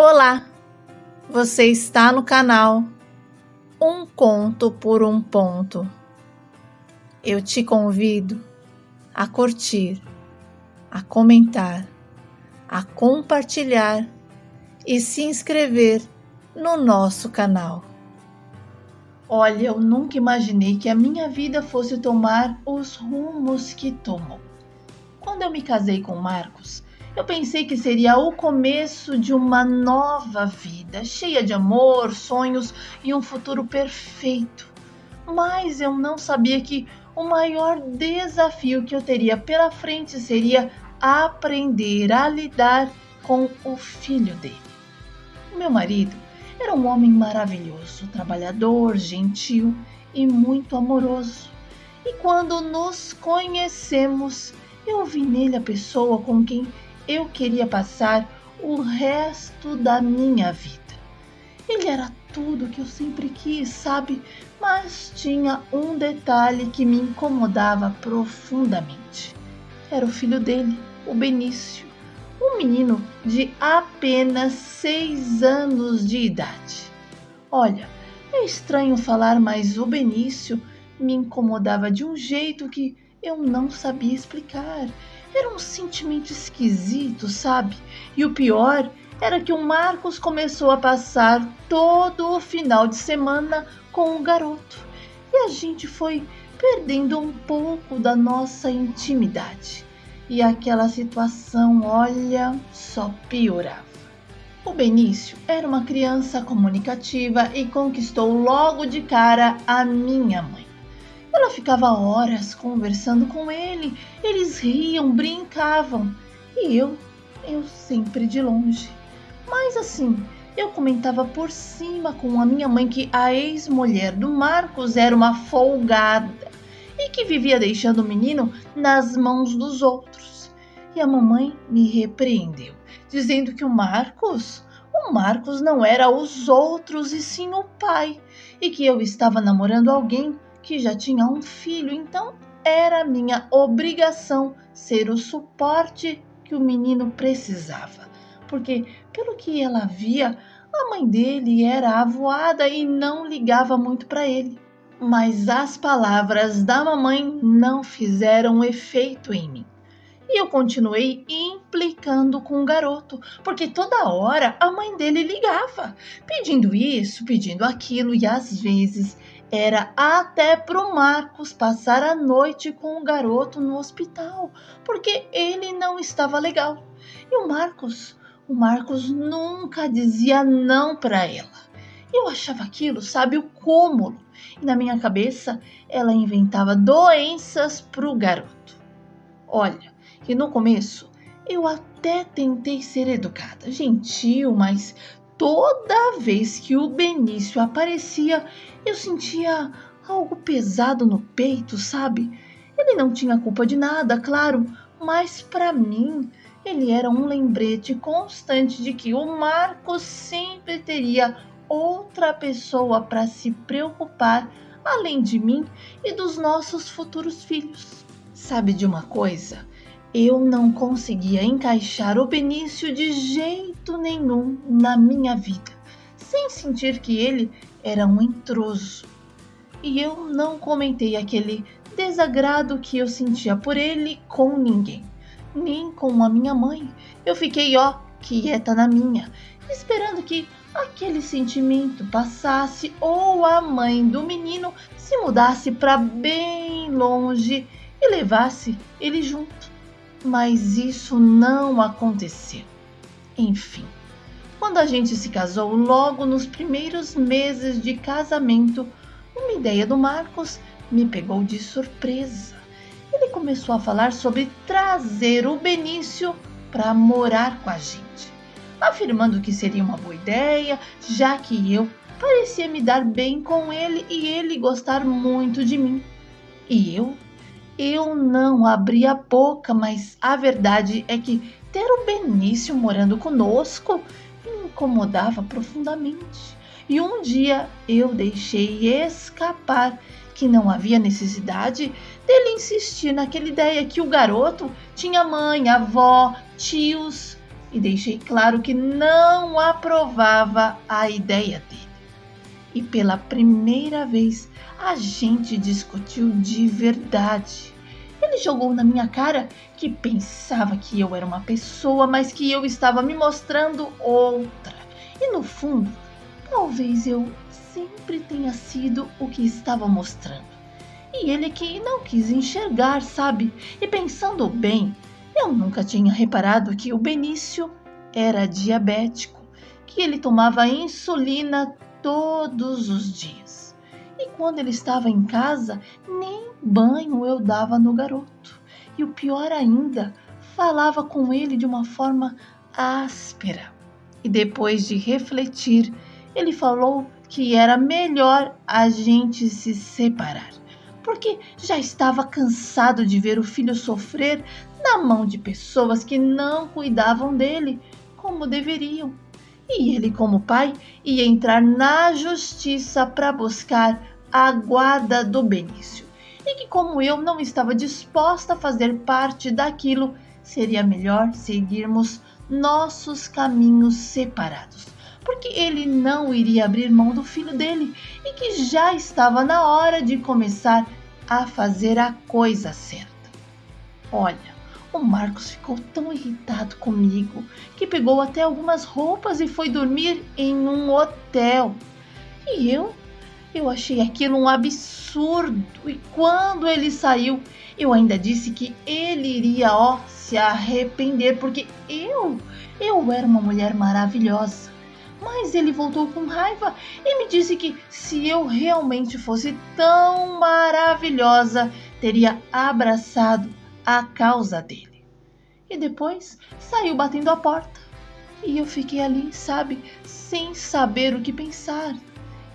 Olá, você está no canal Um Conto por um Ponto. Eu te convido a curtir, a comentar, a compartilhar e se inscrever no nosso canal. Olha, eu nunca imaginei que a minha vida fosse tomar os rumos que tomou. Quando eu me casei com o Marcos, eu pensei que seria o começo de uma nova vida, cheia de amor, sonhos e um futuro perfeito. Mas eu não sabia que o maior desafio que eu teria pela frente seria aprender a lidar com o filho dele. O meu marido era um homem maravilhoso, trabalhador, gentil e muito amoroso. E quando nos conhecemos, eu vi nele a pessoa com quem eu queria passar o resto da minha vida. Ele era tudo que eu sempre quis, sabe? Mas tinha um detalhe que me incomodava profundamente. Era o filho dele, o Benício, um menino de apenas 6 anos de idade. Olha, é estranho falar, mas o Benício me incomodava de um jeito que eu não sabia explicar. Era um sentimento esquisito, sabe? E o pior era que o Marcos começou a passar todo o final de semana com o garoto. E a gente foi perdendo um pouco da nossa intimidade. E aquela situação, olha, só piorava. O Benício era uma criança comunicativa e conquistou logo de cara a minha mãe. Ela ficava horas conversando com ele, eles riam, brincavam e eu sempre de longe. Mas assim, eu comentava por cima com a minha mãe que a ex-mulher do Marcos era uma folgada e que vivia deixando o menino nas mãos dos outros. E a mamãe me repreendeu, dizendo que o Marcos não era os outros e sim o pai, e que eu estava namorando alguém que já tinha um filho, então era minha obrigação ser o suporte que o menino precisava, porque pelo que ela via, a mãe dele era avoada e não ligava muito para ele. Mas as palavras da mamãe não fizeram efeito em mim. E eu continuei implicando com o garoto, porque toda hora a mãe dele ligava, pedindo isso, pedindo aquilo, e às vezes era até pro Marcos passar a noite com o garoto no hospital, porque ele não estava legal. E o Marcos nunca dizia não para ela. Eu achava aquilo, sabe, o cúmulo. E na minha cabeça, ela inventava doenças pro garoto. Olha, que no começo eu até tentei ser educada, gentil, mas toda vez que o Benício aparecia, eu sentia algo pesado no peito, sabe? Ele não tinha culpa de nada, claro, mas para mim ele era um lembrete constante de que o Marcos sempre teria outra pessoa para se preocupar, além de mim e dos nossos futuros filhos. Sabe de uma coisa? Eu não conseguia encaixar o Benício de jeito nenhum na minha vida, sem sentir que ele era um intruso. E eu não comentei aquele desagrado que eu sentia por ele com ninguém, nem com a minha mãe. Eu fiquei, quieta na minha, esperando que aquele sentimento passasse ou a mãe do menino se mudasse para bem longe e levasse ele junto. Mas isso não aconteceu. Enfim, quando a gente se casou, logo nos primeiros meses de casamento, uma ideia do Marcos me pegou de surpresa. Ele começou a falar sobre trazer o Benício para morar com a gente, afirmando que seria uma boa ideia, já que eu parecia me dar bem com ele e ele gostar muito de mim. E eu não abri a boca, mas a verdade é que ter o Benício morando conosco me incomodava profundamente. E um dia eu deixei escapar que não havia necessidade dele insistir naquela ideia que o garoto tinha mãe, avó, tios e deixei claro que não aprovava a ideia dele. E pela primeira vez a gente discutiu de verdade. Ele jogou na minha cara que pensava que eu era uma pessoa, mas que eu estava me mostrando outra. E no fundo, talvez eu sempre tenha sido o que estava mostrando. E ele que não quis enxergar, sabe? E pensando bem, eu nunca tinha reparado que o Benício era diabético, que ele tomava insulina todos os dias. E quando ele estava em casa, nem banho eu dava no garoto. E o pior ainda, falava com ele de uma forma áspera. E depois de refletir, ele falou que era melhor a gente se separar, porque já estava cansado de ver o filho sofrer na mão de pessoas que não cuidavam dele como deveriam. E ele, como pai, ia entrar na justiça para buscar a guarda do Benício. E que, como eu não estava disposta a fazer parte daquilo, seria melhor seguirmos nossos caminhos separados, porque ele não iria abrir mão do filho dele e que já estava na hora de começar a fazer a coisa certa. Olha, o Marcos ficou tão irritado comigo que pegou até algumas roupas e foi dormir em um hotel. E eu achei aquilo um absurdo. E quando ele saiu, eu ainda disse que ele iria, se arrepender, porque eu era uma mulher maravilhosa. Mas ele voltou com raiva e me disse que se eu realmente fosse tão maravilhosa, teria abraçado a causa dele. E depois saiu batendo a porta. E eu fiquei ali, sabe, sem saber o que pensar.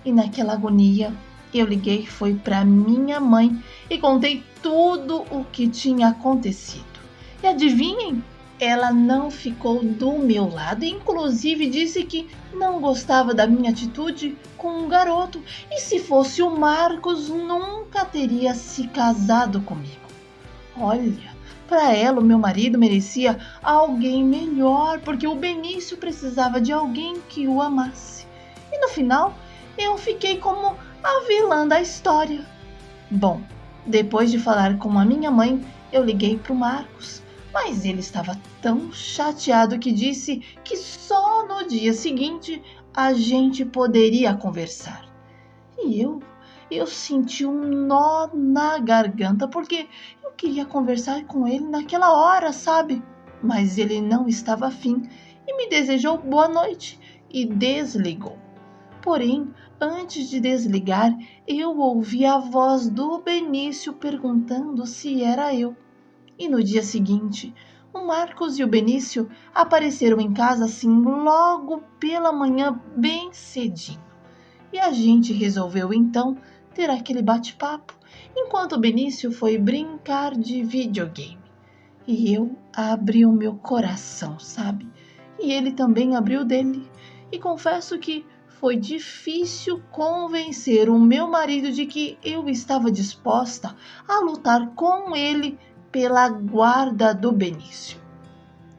E naquela agonia, eu liguei, foi para minha mãe e contei tudo o que tinha acontecido. E adivinhem? Ela não ficou do meu lado e inclusive disse que não gostava da minha atitude com o garoto e se fosse o Marcos nunca teria se casado comigo. Olha, para ela o meu marido merecia alguém melhor porque o Benício precisava de alguém que o amasse. E no final eu fiquei como a vilã da história. Bom, depois de falar com a minha mãe, eu liguei para o Marcos. Mas ele estava tão chateado que disse que só no dia seguinte a gente poderia conversar. E eu senti um nó na garganta porque eu queria conversar com ele naquela hora, sabe? Mas ele não estava afim e me desejou boa noite e desligou. Porém, antes de desligar, eu ouvi a voz do Benício perguntando se era eu. E no dia seguinte, o Marcos e o Benício apareceram em casa assim logo pela manhã, bem cedinho. E a gente resolveu então ter aquele bate-papo, enquanto o Benício foi brincar de videogame. E eu abri o meu coração, sabe? E ele também abriu o dele. E confesso que foi difícil convencer o meu marido de que eu estava disposta a lutar com ele pela guarda do Benício.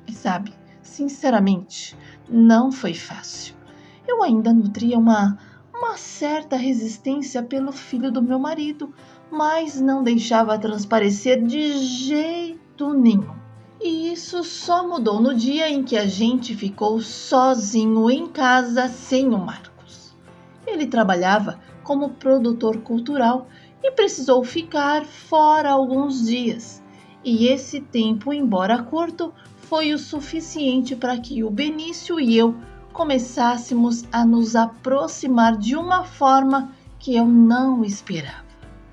E sabe, sinceramente, não foi fácil. Eu ainda nutria uma certa resistência pelo filho do meu marido, mas não deixava transparecer de jeito nenhum. E isso só mudou no dia em que a gente ficou sozinho em casa sem o Marcos. Ele trabalhava como produtor cultural e precisou ficar fora alguns dias. E esse tempo, embora curto, foi o suficiente para que o Benício e eu começássemos a nos aproximar de uma forma que eu não esperava.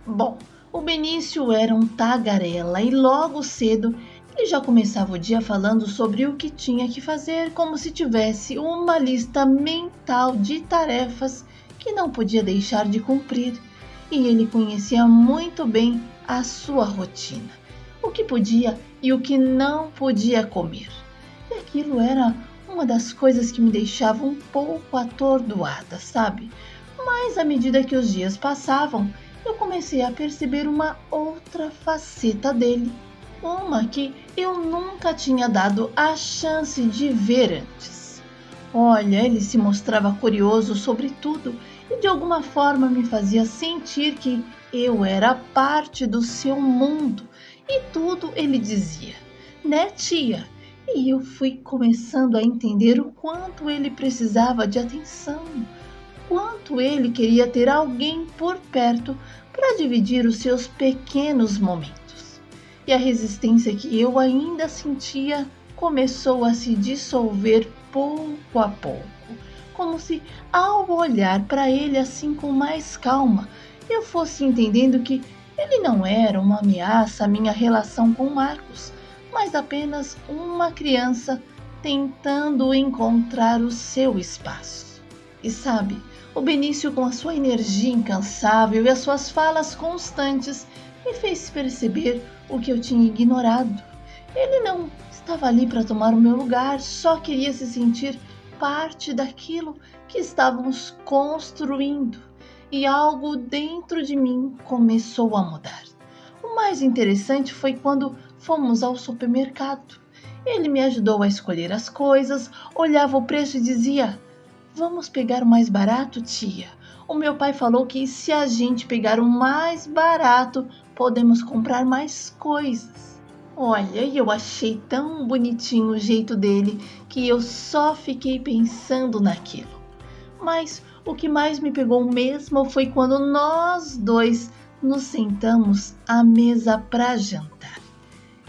Bom, o Benício era um tagarela e logo cedo ele já começava o dia falando sobre o que tinha que fazer, como se tivesse uma lista mental de tarefas que não podia deixar de cumprir. E ele conhecia muito bem a sua rotina, o que podia e o que não podia comer. E aquilo era uma das coisas que me deixava um pouco atordoada, sabe? Mas à medida que os dias passavam, eu comecei a perceber uma outra faceta dele. Uma que eu nunca tinha dado a chance de ver antes. Olha, ele se mostrava curioso sobre tudo e de alguma forma me fazia sentir que eu era parte do seu mundo. E tudo ele dizia, né, tia? E eu fui começando a entender o quanto ele precisava de atenção, quanto ele queria ter alguém por perto para dividir os seus pequenos momentos. E a resistência que eu ainda sentia começou a se dissolver pouco a pouco, como se ao olhar para ele assim com mais calma, eu fosse entendendo que ele não era uma ameaça à minha relação com Marcos, mas apenas uma criança tentando encontrar o seu espaço. E sabe, o Benício, com a sua energia incansável e as suas falas constantes, me fez perceber o que eu tinha ignorado. Ele não estava ali para tomar o meu lugar, só queria se sentir parte daquilo que estávamos construindo. E algo dentro de mim começou a mudar. O mais interessante foi quando fomos ao supermercado. Ele me ajudou a escolher as coisas, olhava o preço e dizia: "Vamos pegar o mais barato, tia? O meu pai falou que se a gente pegar o mais barato, podemos comprar mais coisas." Olha, e eu achei tão bonitinho o jeito dele que eu só fiquei pensando naquilo. Mas o que mais me pegou mesmo foi quando nós dois nos sentamos à mesa para jantar.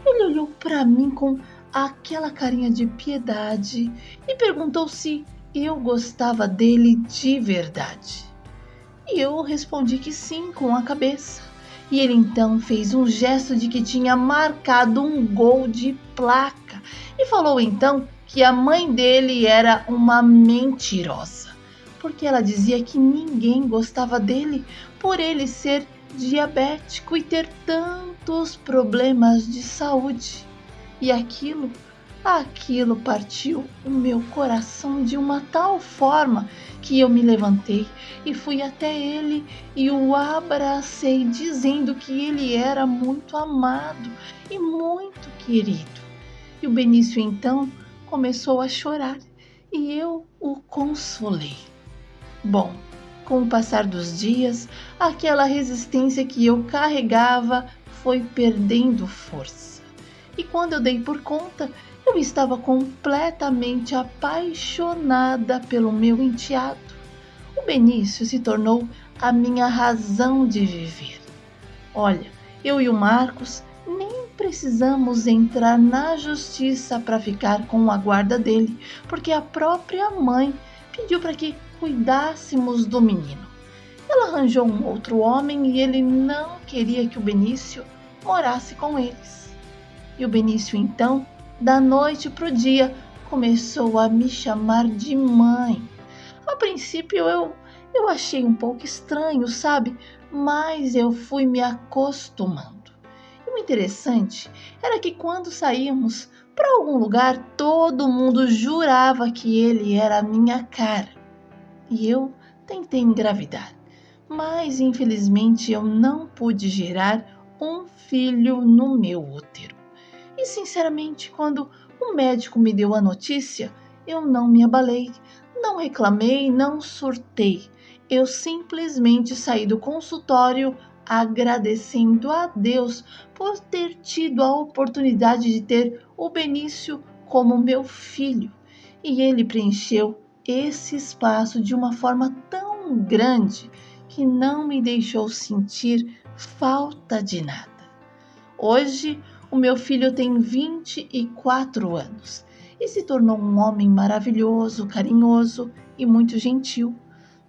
Ele olhou para mim com aquela carinha de piedade e perguntou se eu gostava dele de verdade. E eu respondi que sim, com a cabeça. E ele então fez um gesto de que tinha marcado um gol de placa e falou então que a mãe dele era uma mentirosa, porque ela dizia que ninguém gostava dele por ele ser diabético e ter tantos problemas de saúde. E aquilo partiu o meu coração de uma tal forma que eu me levantei e fui até ele e o abracei, dizendo que ele era muito amado e muito querido. E o Benício então começou a chorar e eu o consolei. Bom, com o passar dos dias, aquela resistência que eu carregava foi perdendo força. E quando eu dei por conta, eu estava completamente apaixonada pelo meu enteado. O Benício se tornou a minha razão de viver. Olha, eu e o Marcos nem precisamos entrar na justiça para ficar com a guarda dele, porque a própria mãe pediu para que cuidássemos do menino. Ela arranjou um outro homem e ele não queria que o Benício morasse com eles. E o Benício então, da noite para o dia, começou a me chamar de mãe. A princípio eu achei um pouco estranho, sabe? Mas eu fui me acostumando. E o interessante era que quando saíamos para algum lugar, todo mundo jurava que ele era a minha cara. E eu tentei engravidar, mas infelizmente eu não pude gerar um filho no meu útero. E sinceramente, quando o médico me deu a notícia, eu não me abalei, não reclamei, não surtei. Eu simplesmente saí do consultório agradecendo a Deus por ter tido a oportunidade de ter o Benício como meu filho. E ele preencheu esse espaço de uma forma tão grande que não me deixou sentir falta de nada. Hoje, o meu filho tem 24 anos e se tornou um homem maravilhoso, carinhoso e muito gentil.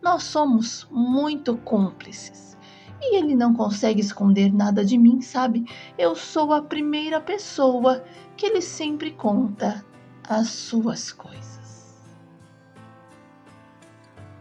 Nós somos muito cúmplices e ele não consegue esconder nada de mim, sabe? Eu sou a primeira pessoa que ele sempre conta as suas coisas.